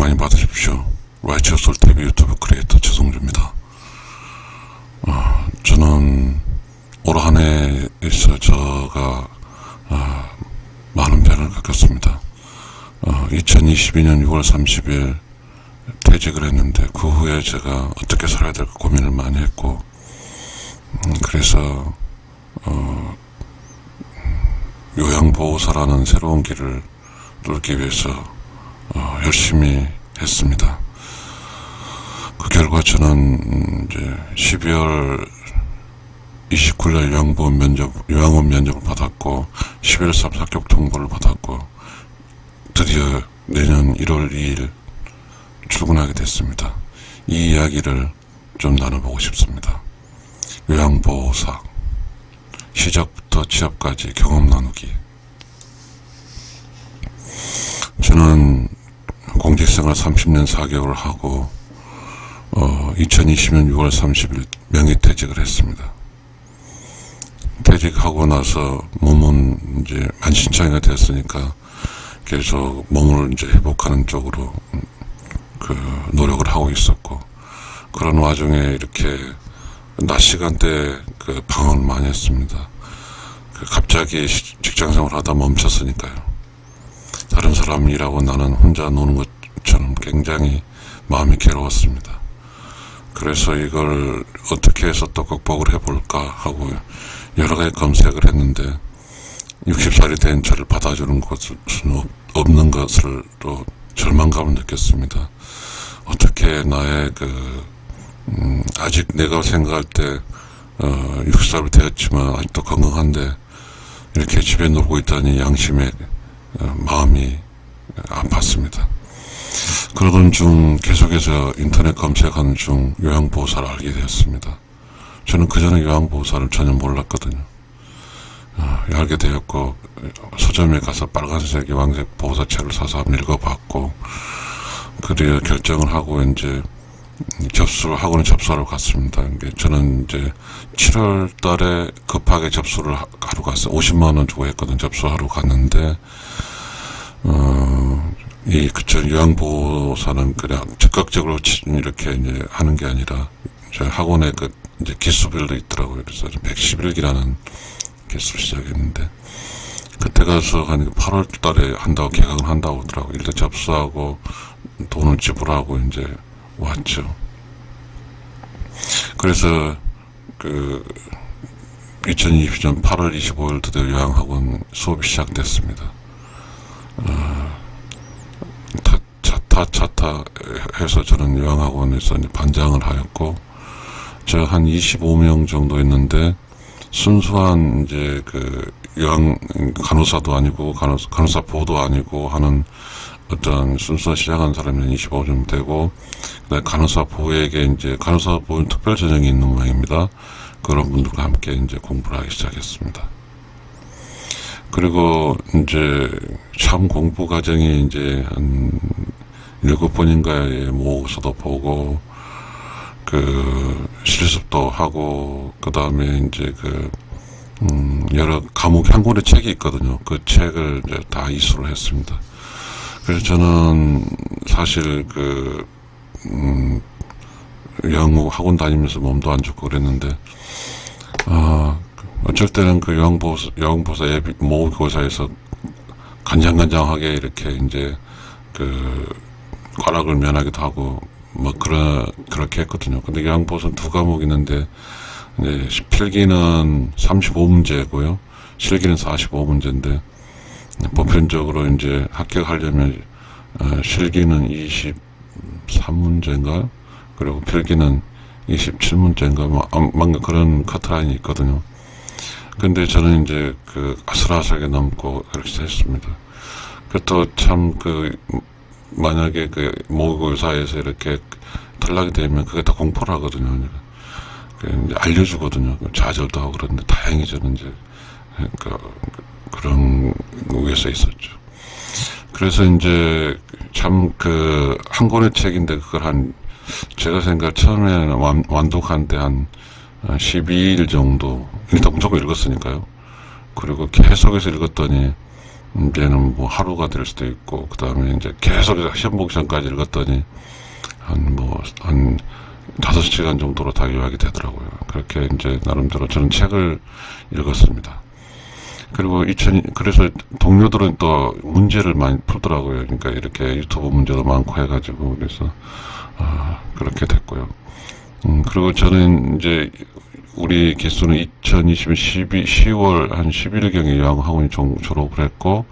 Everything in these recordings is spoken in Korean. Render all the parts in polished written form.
많이 받으십시오. 라이처스 TV 유튜브 크리에이터 최성주입니다. 저는 올 한 해에서 제가 많은 변화를 겪었습니다. 2022년 6월 30일 퇴직을 했는데 그 후에 제가 어떻게 살아야 될까 고민을 많이 했고, 그래서 요양보호사라는 새로운 길을 뚫기 위해서 열심히 했습니다. 그 결과 저는 이제 12월 29일 요양원 면접을 받았고, 11월 3일 합격 통보를 받았고, 드디어 내년 1월 2일 출근하게 됐습니다. 이 이야기를 좀 나눠보고 싶습니다. 요양보호사, 시작부터 취업까지 경험 나누기. 저는 공직생활 30년 4개월을 하고 2020년 6월 30일 명예퇴직을 했습니다. 퇴직하고 나서 몸은 이제 만신창이가 됐으니까 계속 몸을 이제 회복하는 쪽으로 노력을 하고 있었고, 그런 와중에 이렇게 낮 시간대에 방황을 많이 했습니다. 갑자기 직장생활 하다 멈췄으니까요. 다른 사람 일하고 나는 혼자 노는 것처럼 굉장히 마음이 괴로웠습니다. 그래서 이걸 어떻게 해서 또 극복을 해볼까 하고 여러 가지 검색을 했는데, 60살이 된 저를 받아주는 것은 없는 것을 또 절망감을 느꼈습니다. 어떻게 나의 아직 내가 생각할 때 60살이 되었지만 아직도 건강한데 이렇게 집에 놀고 있다니 양심에 마음이 아팠습니다. 그러던 중 계속해서 인터넷 검색하는 중 요양보호사를 알게 되었습니다. 저는 그전에 요양보호사를 전혀 몰랐거든요. 알게 되었고, 서점에 가서 빨간색 요양색 보호사책을 사서 한번 읽어봤고, 그리고 결정을 하고 이제 학원에 접수하러 갔습니다. 저는 이제 7월 달에 급하게 접수를 하러 갔어요. 50만원 주고 했거든. 접수하러 갔는데, 저 요양보호사는 그냥 적극적으로 이렇게 이제 하는 게 아니라, 저희 학원에 이제 기수별도 있더라고요. 그래서 111기라는 기수를 시작했는데, 그때 가서 한 8월 달에 개강을 한다고 하더라고요. 일단 접수하고 돈을 지불하고 이제 왔죠. 그래서 2020년 8월 25일 드디어 요양학원 수업이 시작됐습니다. 차타 해서 저는 요양학원에서 이제 반장을 하였고, 제가 한 25명 정도 있는데, 순수한 이제 간호사도 아니고 간호사 보호도 아니고 하는 어떤 순수한 시작한 사람이 25 정도 되고, 그다음에 간호사 보호에게 이제 간호사 보호 특별 전형이 있는 모양입니다. 그런 분들과 함께 이제 공부를 하기 시작했습니다. 그리고 이제 참 공부 과정이 이제 한 7번인가에 모의고사도 보고, 실습도 하고, 그 다음에 이제 여러 과목 한 권의 책이 있거든요. 그 책을 이제 다 이수를 했습니다. 그래서 저는 사실 요양보 학원 다니면서 몸도 안 좋고 그랬는데, 어쩔 때는 요양보호사 모의고사에서 간장간장하게 이렇게 이제 과락을 면하기도 하고, 그렇게 했거든요. 근데 요양보호사는 2과목이 있는데, 이제 필기는 35문제고요. 실기는 45문제인데, 보편적으로 이제 합격하려면, 실기는 23문제인가? 그리고 필기는 27문제인가? 그런 커트라인이 있거든요. 근데 저는 이제 아슬아슬하게 넘고 그렇게 했습니다. 또 참 만약에 모의고사에서 이렇게 탈락이 되면 그게 다 공포를 하거든요. 이제 알려주거든요. 좌절도 하고 그런데 다행히 저는 이제 그런 위에서 있었죠. 그래서 이제 참 한 권의 책인데 그걸 제가 생각 처음에는 완독한 때 한 12일 정도 일단 무조건 읽었으니까요. 그리고 계속해서 읽었더니 이제는 뭐 하루가 될 수도 있고, 그 다음에 이제 계속 시험 보기 전까지 읽었더니, 한 5시간 정도로 다 요약이 되더라고요. 그렇게 이제 나름대로 저는 책을 읽었습니다. 그리고 그래서 동료들은 또 문제를 많이 풀더라고요. 그러니까 이렇게 유튜브 문제도 많고 해가지고, 그래서, 그렇게 됐고요. 그리고 저는 이제 우리 기수는 2020년 10월 한 11일경에 요양학원이 졸업을 했고,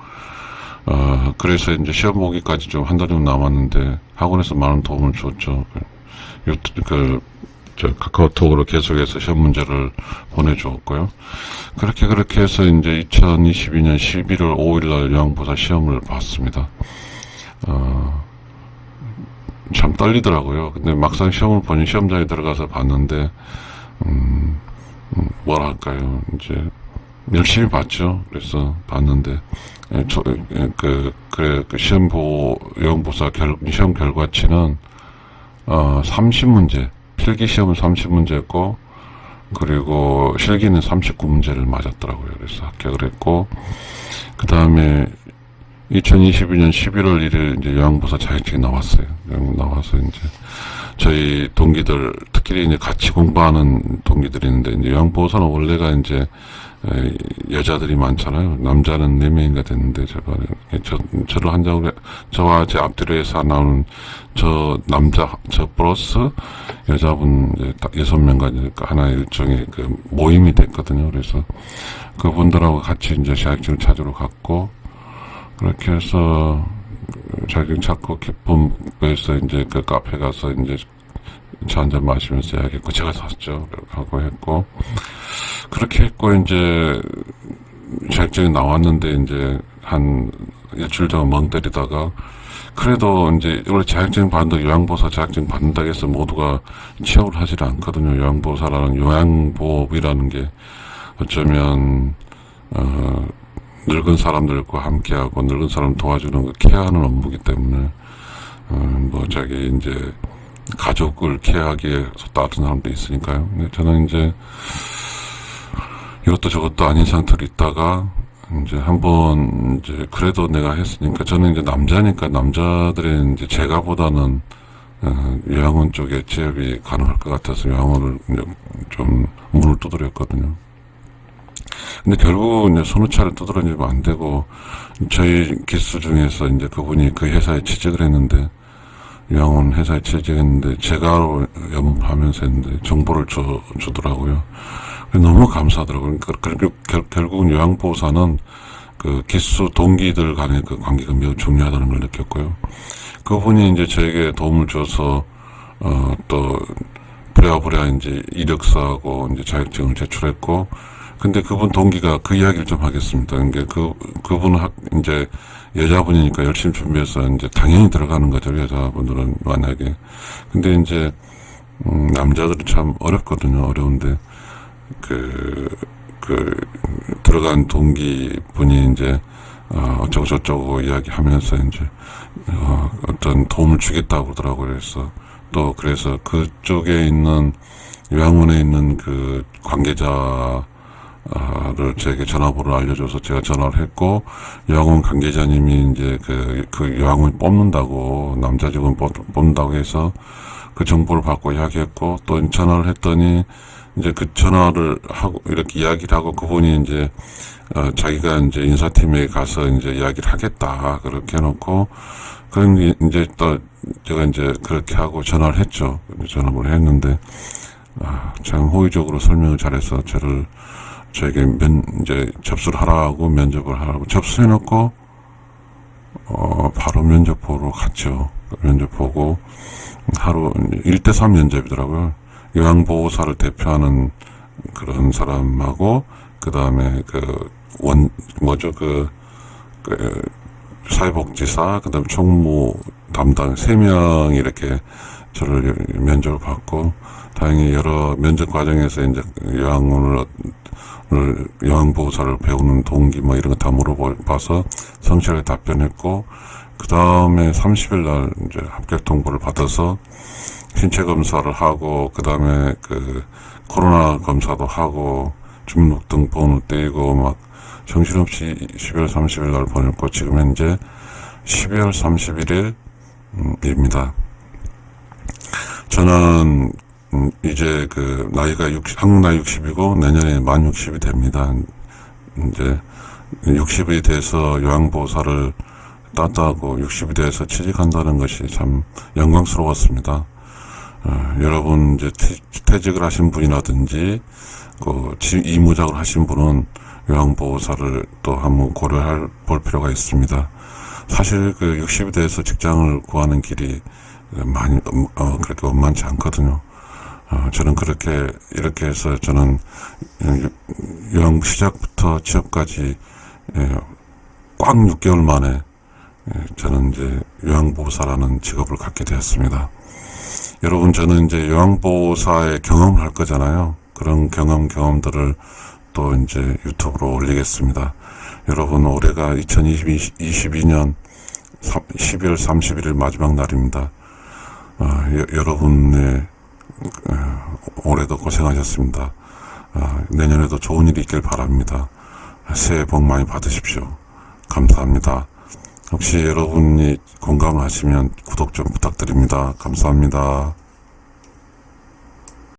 그래서 이제 시험 보기까지 좀 한 달 정도 남았는데, 학원에서 많은 도움을 줬죠. 카카오톡으로 계속해서 시험 문제를 보내주었고요. 그렇게 해서 이제 2022년 11월 5일날 요양보사 시험을 봤습니다. 참 떨리더라고요. 근데 막상 시험을 보니 시험장에 들어가서 봤는데, 뭐랄까요. 이제, 열심히 봤죠. 그래서 봤는데, 요양보사 시험 결과치는, 30문제, 필기 시험은 30문제였고, 그리고 실기는 39문제를 맞았더라고요. 그래서 합격을 했고, 그 다음에 2022년 11월 1일 이제 요양보사 자격증이 나왔어요. 나와서 이제 저희 동기들, 특히 이제 같이 공부하는 동기들이 있는데, 이제 요양보호사는 원래가 이제 여자들이 많잖아요. 남자는 4명인가 됐는데, 저를 저와 제 앞뒤로 해서 나오는 저 플러스 여자분 이제 딱 6명까지 하나의 일종의 그 모임이 됐거든요. 그래서 그분들하고 같이 이제 자격증을 찾으러 갔고, 그렇게 해서 자격증 찾고 기쁨에서 이제 그 카페 가서 이제 차 한잔 마시면서 이야기했고, 제가 샀죠. 하고 했고, 그렇게 했고, 이제 자격증이 나왔는데, 이제 한 일주일 동안 멍 때리다가, 그래도 이제 원래 자격증 받는다, 요양보호사 자격증 받는다고 해서 모두가 취업을 하지 않거든요. 요양보호사라는 요양보호이라는 게 어쩌면 늙은 사람들과 함께하고 늙은 사람 도와주는 거 케어하는 업무이기 때문에 이제 가족을 케어하기 위해서 다른 사람도 있으니까요. 근데 저는 이제 이것도 저것도 아닌 상태로 있다가 이제 한번 이제 그래도 내가 했으니까, 저는 이제 남자니까 남자들의 이제 제가보다는 요양원 쪽에 취업이 가능할 것 같아서 요양원을 좀 문을 두드렸거든요. 근데 결국은 이제 손우차를 두드러지면 안 되고, 저희 기수 중에서 이제 그분이 그 회사에 취직을 했는데, 요양원 회사에 취직했는데, 제가 연구하면서 했는데, 정보를 주더라고요. 너무 감사하더라고요. 그러니까 결국은 요양보호사는 그 기수 동기들 간의 그 관계가 매우 중요하다는 걸 느꼈고요. 그분이 이제 저에게 도움을 줘서, 또, 부랴부랴 이제 이력서하고 이제 자격증을 제출했고, 근데 그분 동기가 그 이야기를 좀 하겠습니다. 그러니까 그분은 이제 여자분이니까 열심히 준비해서 이제 당연히 들어가는 거죠. 여자분들은 만약에. 근데 이제, 남자들은 참 어렵거든요. 어려운데, 들어간 동기분이 이제, 어쩌고저쩌고 이야기하면서 이제, 어떤 도움을 주겠다고 그러더라고요. 그래서 그쪽에 있는, 요양원에 있는 그 관계자를 제게 전화번호를 알려줘서 제가 전화를 했고, 요양원 관계자님이 이제 그 요양원 뽑는다고, 남자 직원 뽑는다고 해서 그 정보를 받고 이야기했고, 또 전화를 했더니, 이제 그 전화를 하고, 이렇게 이야기를 하고, 그분이 이제, 자기가 이제 인사팀에 가서 이제 이야기를 하겠다. 그렇게 해놓고, 그럼 이제 또, 제가 이제 그렇게 하고 전화를 했죠. 전화를 했는데, 참 호의적으로 설명을 잘해서 저에게 이제 접수를 하라고 면접을 하라고 접수해놓고, 바로 면접 보러 갔죠. 면접 보고, 하루 1대3 면접이더라고요. 요양보호사를 대표하는 그런 사람하고, 그 다음에 사회복지사, 그 다음에 총무 담당 3명이 이렇게 저를 면접을 받고, 다행히 여러 면접 과정에서 이제 요양보호사를 배우는 동기 이런 거 다 물어봐서 성실하게 답변했고, 그 다음에 30일 날 이제 합격 통보를 받아서 신체 검사를 하고, 그 다음에 코로나 검사도 하고, 주민등록번호 떼고, 정신없이 12월 30일 날 보냈고, 지금 현재 12월 31일입니다. 저는 이제 그 나이가 한국 나이 60이고 내년에 만 60이 됩니다. 이제 60이 돼서 요양보호사를 땄다고 60이 돼서 취직한다는 것이 참 영광스러웠습니다. 여러분 이제 퇴직을 하신 분이라든지 그 이무작을 하신 분은 요양보호사를 또 한번 고려할 볼 필요가 있습니다. 사실 그 60이 돼서 직장을 구하는 길이 많이 그렇게 원만치 않거든요. 저는 이렇게 해서 저는 요양 시작부터 취업까지 꽉 6개월 만에 저는 이제 요양보호사라는 직업을 갖게 되었습니다. 여러분, 저는 이제 요양보호사의 경험을 할 거잖아요. 그런 경험들을 또 이제 유튜브로 올리겠습니다. 여러분, 올해가 2022년 12월 31일 마지막 날입니다. 여러분의 올해도 고생하셨습니다. 내년에도 좋은 일이 있길 바랍니다. 새해 복 많이 받으십시오. 감사합니다. 혹시 여러분이 공감하시면 구독 좀 부탁드립니다. 감사합니다.